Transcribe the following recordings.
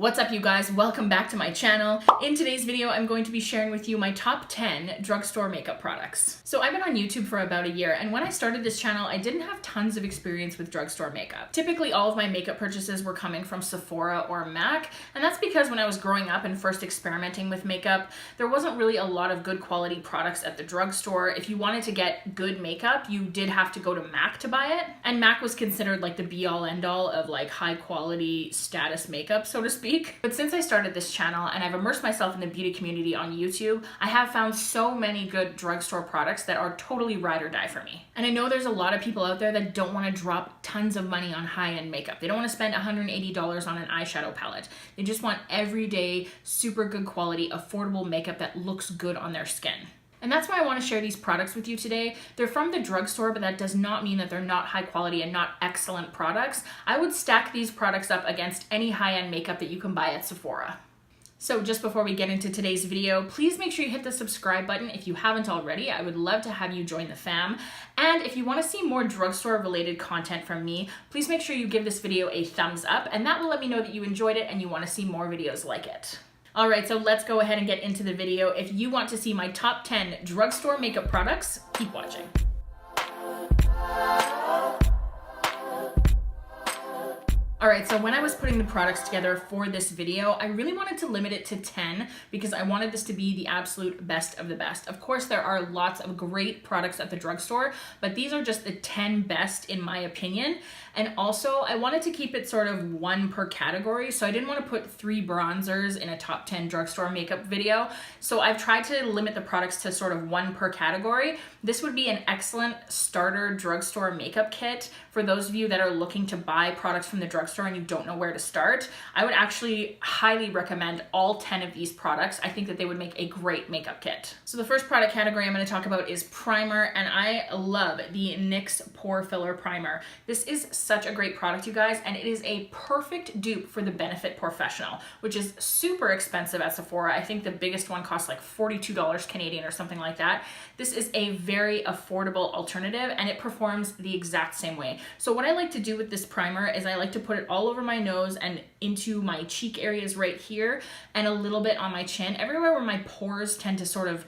What's up, you guys? Welcome back to my channel. In today's video, I'm going to be sharing with you my top 10 drugstore makeup products. So I've been on YouTube for about a year, and when I started this channel, I didn't have tons of experience with drugstore makeup. Typically, all of my makeup purchases were coming from Sephora or MAC, and that's because when I was growing up and first experimenting with makeup, there wasn't really a lot of good quality products at the drugstore. If you wanted to get good makeup, you did have to go to MAC to buy it, and MAC was considered like the be-all end-all of like high quality status makeup, so to speak. But since I started this channel and I've immersed myself in the beauty community on YouTube, I have found so many good drugstore products that are totally ride or die for me. And I know there's a lot of people out there that don't want to drop tons of money on high-end makeup. They don't want to spend $180 on an eyeshadow palette. They just want everyday, super good quality, affordable makeup that looks good on their skin. And that's why I want to share these products with you today. They're from the drugstore, but that does not mean that they're not high quality and not excellent products. I would stack these products up against any high-end makeup that you can buy at Sephora. So just before we get into today's video, please make sure you hit the subscribe button if you haven't already. I would love to have you join the fam. And if you want to see more drugstore related content from me, please make sure you give this video a thumbs up, and that will let me know that you enjoyed it and you want to see more videos like it. All right, so let's go ahead and get into the video. If you want to see my top 10 drugstore makeup products, keep watching. All right, so when I was putting the products together for this video, I really wanted to limit it to 10 because I wanted this to be the absolute best of the best. Of course, there are lots of great products at the drugstore, but these are just the 10 best in my opinion. And also, I wanted to keep it sort of one per category, so I didn't want to put 3 bronzers in a top 10 drugstore makeup video. So I've tried to limit the products to sort of one per category. This would be an excellent starter drugstore makeup kit for those of you that are looking to buy products from the drugstore and you don't know where to start. I would actually highly recommend all 10 of these products. I think that they would make a great makeup kit. So the first product category I'm going to talk about is primer, and I love the NYX Pore Filler Primer. This is such a great product, you guys, and it is a perfect dupe for the Benefit Professional, which is super expensive at Sephora. I think the biggest one costs like $42 Canadian or something like that. This is a very affordable alternative, and it performs the exact same way. So what I like to do with this primer is I like to put it all over my nose and into my cheek areas right here and a little bit on my chin, everywhere where my pores tend to sort of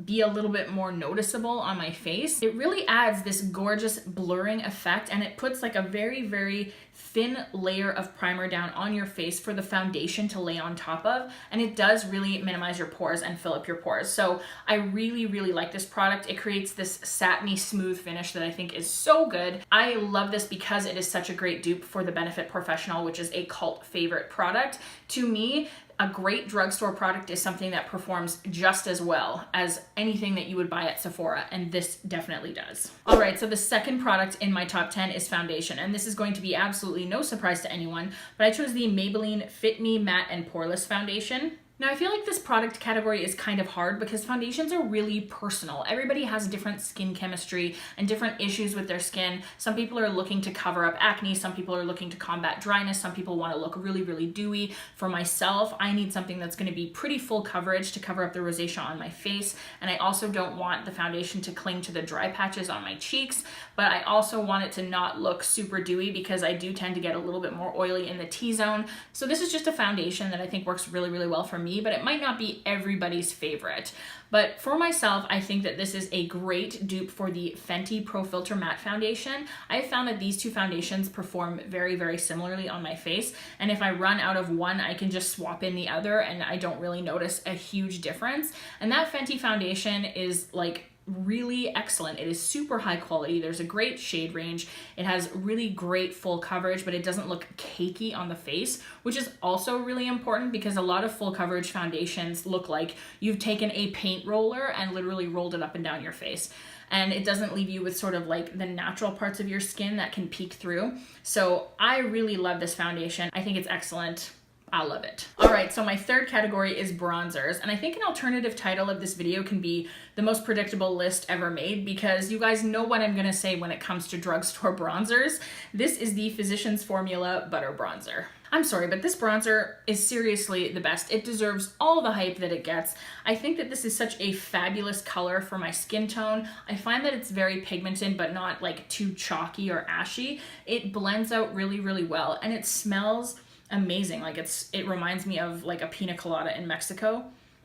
be a little bit more noticeable on my face. It really adds this gorgeous blurring effect, and it puts like a very, very thin layer of primer down on your face for the foundation to lay on top of, and it does really minimize your pores and fill up your pores. So I really, really like this product. It creates this satiny smooth finish that I think is so good. I love this because it is such a great dupe for the Benefit Professional, which is a cult favorite product. To me, a great drugstore product is something that performs just as well as anything that you would buy at Sephora, and this definitely does. All right, so the second product in my top 10 is foundation, and this is going to be absolutely no surprise to anyone, but I chose the Maybelline Fit Me Matte and Poreless Foundation. Now, I feel like this product category is kind of hard because foundations are really personal. Everybody has different skin chemistry and different issues with their skin. Some people are looking to cover up acne. Some people are looking to combat dryness. Some people want to look really, really dewy. For myself, I need something that's going to be pretty full coverage to cover up the rosacea on my face. And I also don't want the foundation to cling to the dry patches on my cheeks, but I also want it to not look super dewy because I do tend to get a little bit more oily in the T-zone. So this is just a foundation that I think works really, really well for me, but it might not be everybody's favorite. But for myself, I think that this is a great dupe for the Fenty Pro Filter Matte Foundation. I have found that these two foundations perform very, very similarly on my face. And if I run out of one, I can just swap in the other and I don't really notice a huge difference. And that Fenty foundation is like really excellent. It is super high quality. There's a great shade range. It has really great full coverage, but it doesn't look cakey on the face, which is also really important because a lot of full coverage foundations look like you've taken a paint roller and literally rolled it up and down your face. And it doesn't leave you with sort of like the natural parts of your skin that can peek through. So I really love this foundation. I think it's excellent. I love it. All right, so my third category is bronzers, and I think an alternative title of this video can be the most predictable list ever made because you guys know what I'm gonna say when it comes to drugstore bronzers. This is the Physicians Formula Butter Bronzer. I'm sorry, but this bronzer is seriously the best. It deserves all the hype that it gets. I think that this is such a fabulous color for my skin tone. I find that it's very pigmented, but not like too chalky or ashy. It blends out really, really well, and it smells amazing. Like it reminds me of like a pina colada in Mexico.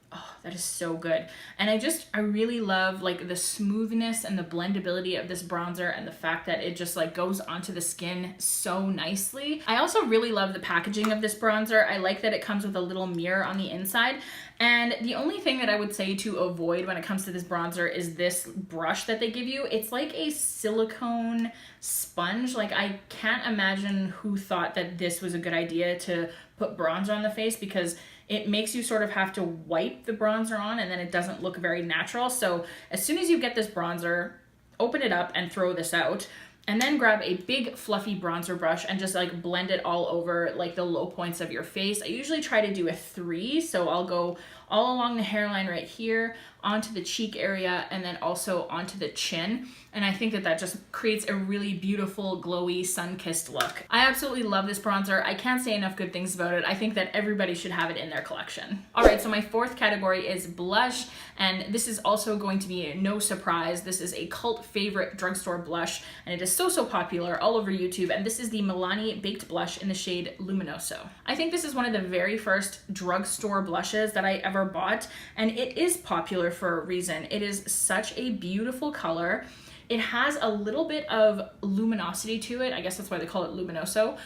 Oh, that is so good. And I really love like the smoothness and the blendability of this bronzer and the fact that it just like goes onto the skin so nicely. I also really love the packaging of this bronzer. I like that it comes with a little mirror on the inside. And the only thing that I would say to avoid when it comes to this bronzer is this brush that they give you. It's like a silicone sponge. Like I can't imagine who thought that this was a good idea to put bronzer on the face, because it makes you sort of have to wipe the bronzer on and then it doesn't look very natural. So as soon as you get this bronzer, open it up and throw this out. And then grab a big fluffy bronzer brush and just like blend it all over like the low points of your face. I usually try to do a 3, so I'll go all along the hairline right here, onto the cheek area, and then also onto the chin. And I think that that just creates a really beautiful, glowy, sun-kissed look. I absolutely love this bronzer. I can't say enough good things about it. I think that everybody should have it in their collection. All right, so my fourth category is blush, and this is also going to be no surprise. This is a cult favorite drugstore blush, and it is so popular all over YouTube, and this is the Milani Baked Blush in the shade Luminoso. I think this is one of the very first drugstore blushes that I ever bought, and it is popular for a reason. It is such a beautiful color. It has a little bit of luminosity to it. I guess that's why they call it Luminoso.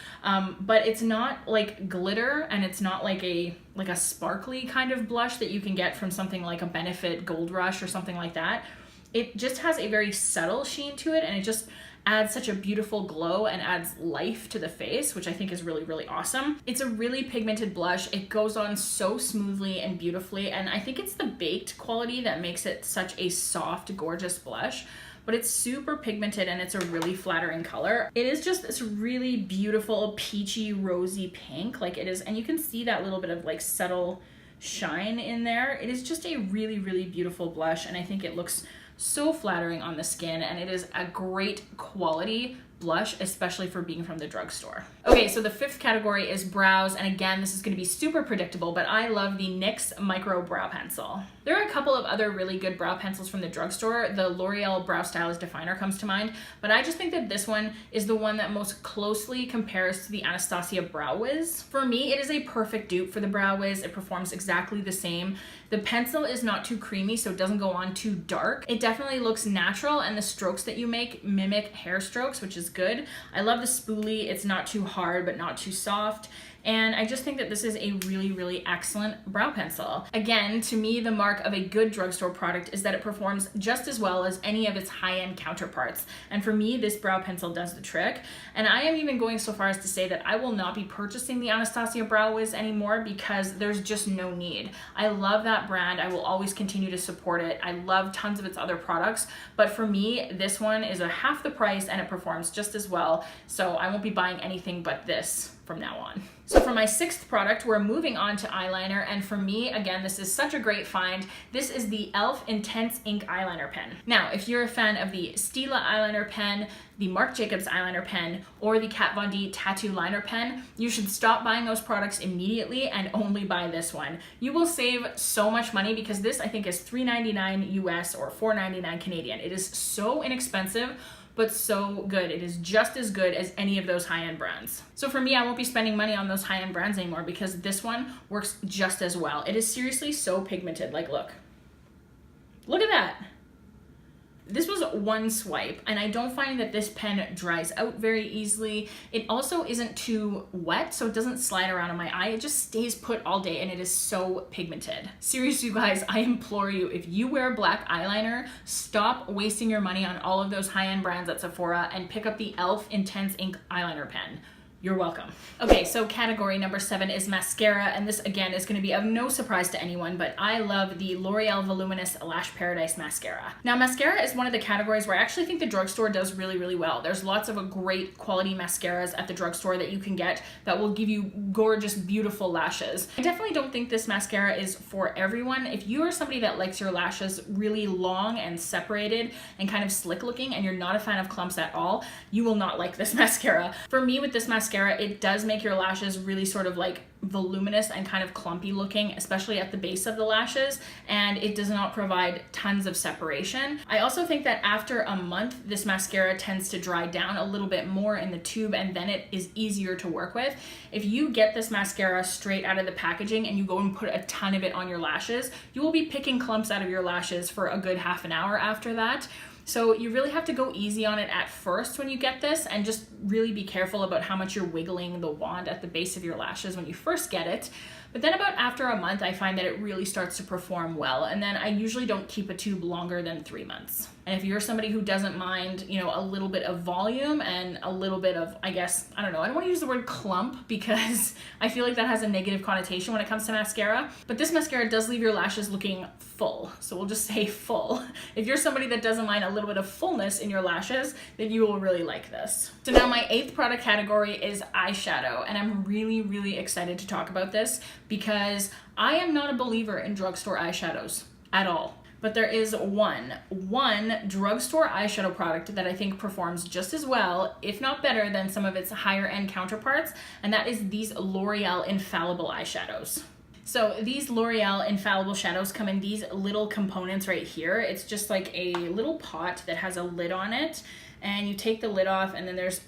But it's not like glitter, and it's not like a sparkly kind of blush that you can get from something like a Benefit Gold Rush or something like that. It just has a very subtle sheen to it, and it just adds such a beautiful glow and adds life to the face, which I think is really awesome. It's a really pigmented blush. It goes on so smoothly and beautifully, and I think it's the baked quality that makes it such a soft, gorgeous blush. But it's super pigmented and it's a really flattering color. It is just this really beautiful peachy rosy pink, like it is, and you can see that little bit of like subtle shine in there. It is just a really beautiful blush, and I think it looks so flattering on the skin, and it is a great quality blush, especially for being from the drugstore. Okay, so the fifth category is brows, and again, this is going to be super predictable, but I love the NYX Micro Brow Pencil. There are a couple of other really good brow pencils from the drugstore. The L'Oreal Brow Stylist Definer comes to mind, but I just think that this one is the one that most closely compares to the Anastasia Brow Wiz. For me, it is a perfect dupe for the Brow Wiz. It performs exactly the same. The pencil is not too creamy, so it doesn't go on too dark. It definitely looks natural, and the strokes that you make mimic hair strokes, which is good. I love the spoolie. It's not too hard, but not too soft. And I just think that this is a really excellent brow pencil. Again, to me, the mark of a good drugstore product is that it performs just as well as any of its high-end counterparts. And for me, this brow pencil does the trick. And I am even going so far as to say that I will not be purchasing the Anastasia Brow Wiz anymore because there's just no need. I love that brand. I will always continue to support it. I love tons of its other products, but for me, this one is a half the price and it performs just as well. So I won't be buying anything but this from now on. So for my sixth product, we're moving on to eyeliner, and for me, again, this is such a great find. This is the e.l.f. Intense Ink Eyeliner Pen. Now, if you're a fan of the Stila eyeliner pen, the Marc Jacobs eyeliner pen, or the Kat Von D tattoo liner pen, you should stop buying those products immediately and only buy this one. You will save so much money because this, I think, is $3.99 US or $4.99 Canadian. It is so inexpensive, but so good. It is just as good as any of those high-end brands. So for me, I won't be spending money on those high-end brands anymore because this one works just as well. It is seriously so pigmented. Like, look at that. This was one swipe, and I don't find that this pen dries out very easily. It also isn't too wet, so it doesn't slide around on my eye. It just stays put all day, and it is so pigmented. Seriously, you guys, I implore you, if you wear black eyeliner, stop wasting your money on all of those high-end brands at Sephora and pick up the e.l.f. Intense Ink Eyeliner Pen. You're welcome. Okay, so category number 7 is mascara, and this again is going to be of no surprise to anyone, but I love the L'Oreal Voluminous Lash Paradise Mascara. Now, mascara is one of the categories where I actually think the drugstore does really well. There's lots of great quality mascaras at the drugstore that you can get that will give you gorgeous, beautiful lashes. I definitely don't think this mascara is for everyone. If you are somebody that likes your lashes really long and separated and kind of slick looking, and you're not a fan of clumps at all, you will not like this mascara. For me, with this mascara, mascara, it does make your lashes really sort of like voluminous and kind of clumpy looking, especially at the base of the lashes, and it does not provide tons of separation. I also think that after a month, this mascara tends to dry down a little bit more in the tube, and then it is easier to work with. If you get this mascara straight out of the packaging and you go and put a ton of it on your lashes, you will be picking clumps out of your lashes for a good half an hour after that. So you really have to go easy on it at first when you get this, and just really be careful about how much you're wiggling the wand at the base of your lashes when you first get it. But then about after a month, I find that it really starts to perform well. And then I usually don't keep a tube longer than 3 months. And if you're somebody who doesn't mind, you know, a little bit of volume and a little bit of, I guess, I don't know, I don't want to use the word clump because I feel like that has a negative connotation when it comes to mascara. But this mascara does leave your lashes looking full. So we'll just say full. If you're somebody that doesn't mind a little bit of fullness in your lashes, then you will really like this. So now my 8th product category is eyeshadow. And I'm really, really excited to talk about this because I am not a believer in drugstore eyeshadows at all. But there is one drugstore eyeshadow product that I think performs just as well, if not better, than some of its higher end counterparts, and that is these L'Oreal Infallible eyeshadows. So these L'Oreal Infallible shadows come in these little components right here. It's just like a little pot that has a lid on it, and you take the lid off, and then there's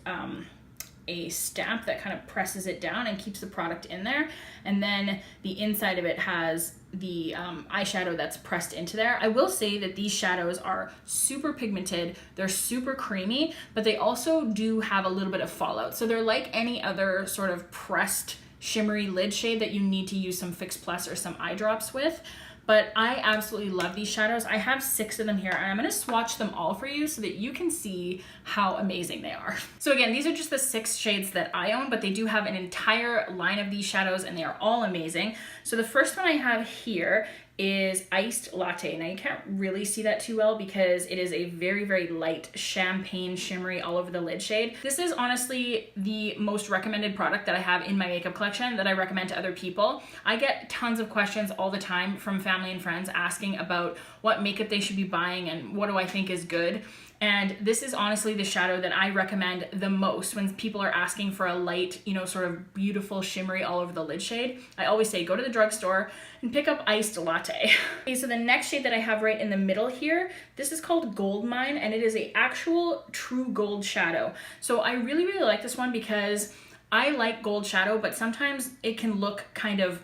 a stamp that kind of presses it down and keeps the product in there, and then the inside of it has the eyeshadow that's pressed into there. I will say that these shadows are super pigmented, they're super creamy, but they also do have a little bit of fallout. So they're like any other sort of pressed shimmery lid shade that you need to use some Fix Plus or some eye drops with. But I absolutely love these shadows. I have 6 of them here, and I'm gonna swatch them all for you so that you can see how amazing they are. So again, these are just the 6 shades that I own, but they do have an entire line of these shadows, and they are all amazing. So the first one I have here is Iced Latte. Now you can't really see that too well because it is a very, very light champagne shimmery all over the lid shade. This is honestly the most recommended product that I have in my makeup collection that I recommend to other people. I get tons of questions all the time from family and friends asking about what makeup they should be buying and what do I think is good. And this is honestly the shadow that I recommend the most when people are asking for a light, you know, sort of beautiful shimmery all over the lid shade. I always say go to the drugstore and pick up Iced Latte. Okay, so the next shade that I have right in the middle here, this is called Goldmine, and it is a actual true gold shadow. So I really, really like this one because I like gold shadow, but sometimes it can look kind of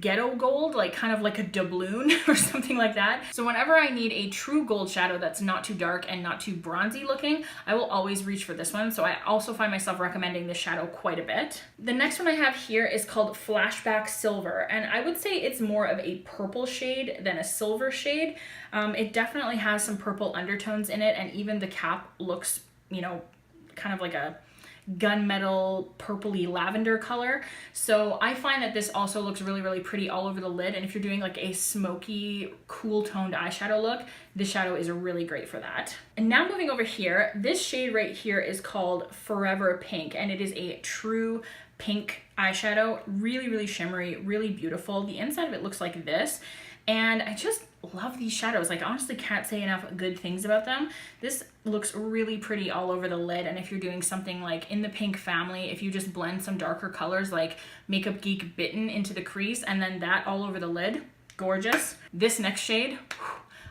ghetto gold, like kind of like a doubloon or something like that. So whenever I need a true gold shadow that's not too dark and not too bronzy looking, I will always reach for this one. So I also find myself recommending this shadow quite a bit. The next one I have here is called Flashback Silver, and I would say it's more of a purple shade than a silver shade. It definitely has some purple undertones in it, and even the cap looks, you know, kind of like a gunmetal purpley lavender color. So I find that this also looks really, really pretty all over the lid, and if you're doing like a smoky, cool toned eyeshadow look, this shadow is really great for that. And now moving over here, this shade right here is called Forever Pink, and it is a true pink eyeshadow. Really, really shimmery, really beautiful. The inside of it looks like this, and I just love these shadows. Like, I honestly can't say enough good things about them. This looks really pretty all over the lid, and if you're doing something like in the pink family, if you just blend some darker colors like Makeup Geek Bitten into the crease and then that all over the lid, gorgeous. This next shade,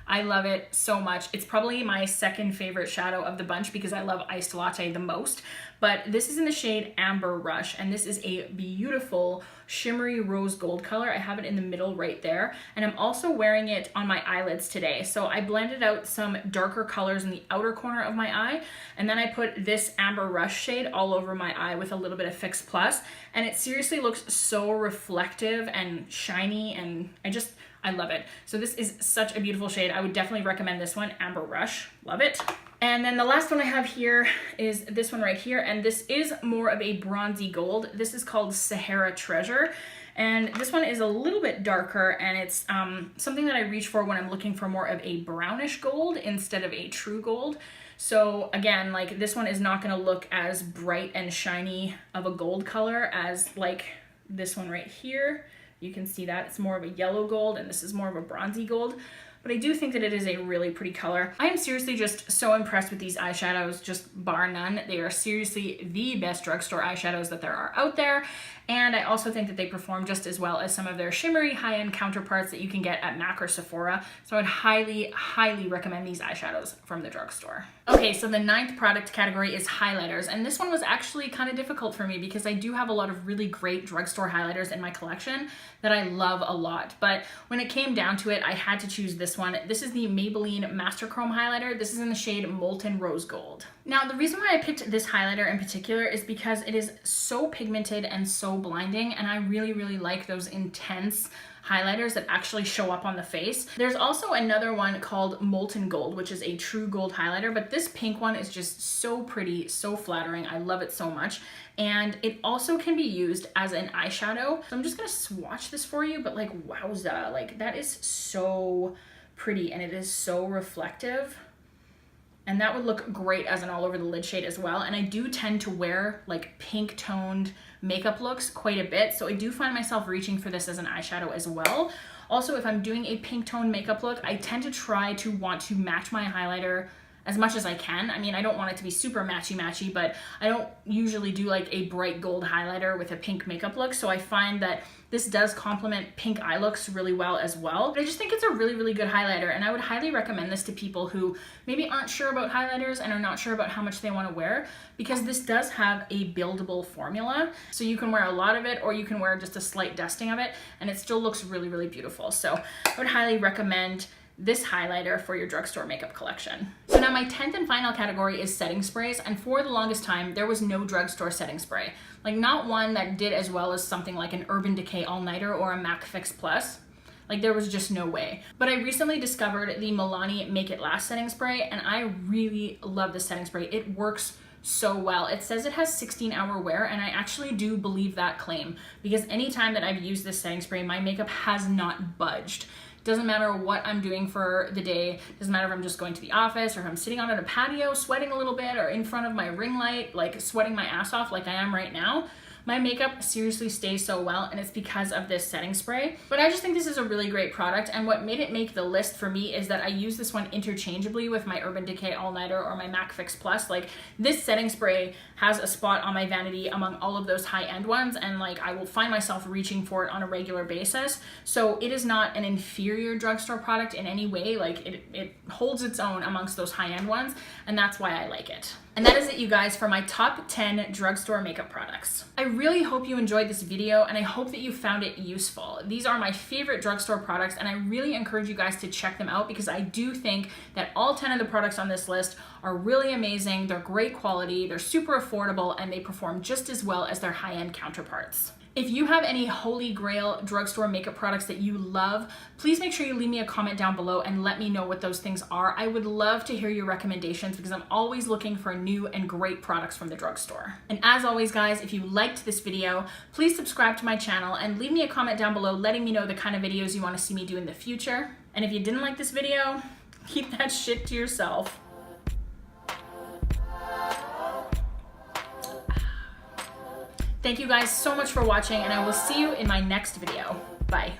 I love it so much. It's probably my second favorite shadow of the bunch because I love Iced Latte the most, but this is in the shade Amber Rush, and this is a beautiful shimmery rose gold color. I have it in the middle right there, and I'm also wearing it on my eyelids today. So I blended out some darker colors in the outer corner of my eye, and then I put this Amber Rush shade all over my eye with a little bit of Fix Plus, and it seriously looks so reflective and shiny, and I love it. So this is such a beautiful shade. I would definitely recommend this one, Amber Rush. Love it. And then the last one I have here is this one right here, and this is more of a bronzy gold. This is called Sahara Treasure, and this one is a little bit darker, and it's something that I reach for when I'm looking for more of a brownish gold instead of a true gold. So again, like, this one is not gonna look as bright and shiny of a gold color as like this one right here. You can see that it's more of a yellow gold, and this is more of a bronzy gold. but I do think that it is a really pretty color. I am seriously just so impressed with these eyeshadows, just bar none. They are seriously the best drugstore eyeshadows that there are out there. And I also think that they perform just as well as some of their shimmery high-end counterparts that you can get at MAC or Sephora. So I'd highly, highly recommend these eyeshadows from the drugstore. Okay, so the 9th product category is highlighters. And this one was actually kind of difficult for me because I do have a lot of really great drugstore highlighters in my collection that I love a lot. But when it came down to it, I had to choose this one. This is the Maybelline Master Chrome highlighter. This is in the shade Molten Rose Gold. Now, the reason why I picked this highlighter in particular is because it is so pigmented and so blinding, and I really, really like those intense highlighters that actually show up on the face. There's also another one called Molten Gold, which is a true gold highlighter, but this pink one is just so pretty, so flattering. I love it so much. And it also can be used as an eyeshadow. So I'm just gonna swatch this for you, but like, wowza, like that is so pretty and it is so reflective. And that would look great as an all over the lid shade as well. And I do tend to wear like pink toned makeup looks quite a bit. So I do find myself reaching for this as an eyeshadow as well. Also, if I'm doing a pink toned makeup look, I tend to try to want to match my highlighter as much as I can. I mean, I don't want it to be super matchy-matchy, but I don't usually do like a bright gold highlighter with a pink makeup look. So I find that this does complement pink eye looks really well as well. But I just think it's a really, really good highlighter, and I would highly recommend this to people who maybe aren't sure about highlighters and are not sure about how much they want to wear, because this does have a buildable formula. So you can wear a lot of it or you can wear just a slight dusting of it and it still looks really, really beautiful. So I would highly recommend this highlighter for your drugstore makeup collection. So now my 10th and final category is setting sprays, and for the longest time there was no drugstore setting spray. Like not one that did as well as something like an Urban Decay All Nighter or a MAC Fix Plus. Like there was just no way. But I recently discovered the Milani Make It Last setting spray, and I really love this setting spray. It works so well. It says it has 16-hour wear, and I actually do believe that claim, because anytime that I've used this setting spray, my makeup has not budged. Doesn't matter what I'm doing for the day. Doesn't matter if I'm just going to the office or if I'm sitting out on a patio sweating a little bit or in front of my ring light, like sweating my ass off like I am right now. My makeup seriously stays so well, and it's because of this setting spray. But I just think this is a really great product, and what made it make the list for me is that I use this one interchangeably with my Urban Decay All Nighter or my MAC Fix Plus. Like this setting spray has a spot on my vanity among all of those high-end ones, and like I will find myself reaching for it on a regular basis. So it is not an inferior drugstore product in any way. Like it holds its own amongst those high-end ones, and that's why I like it. And that is it, you guys, for my top 10 drugstore makeup products. I really hope you enjoyed this video, and I hope that you found it useful. These are my favorite drugstore products, and I really encourage you guys to check them out, because I do think that all 10 of the products on this list are really amazing. They're great quality, they're super affordable, and they perform just as well as their high-end counterparts. If you have any holy grail drugstore makeup products that you love, please make sure you leave me a comment down below and let me know what those things are. I would love to hear your recommendations, because I'm always looking for new and great products from the drugstore. And as always, guys, if you liked this video, please subscribe to my channel and leave me a comment down below letting me know the kind of videos you want to see me do in the future. And if you didn't like this video, keep that shit to yourself. Thank you guys so much for watching, and I will see you in my next video. Bye.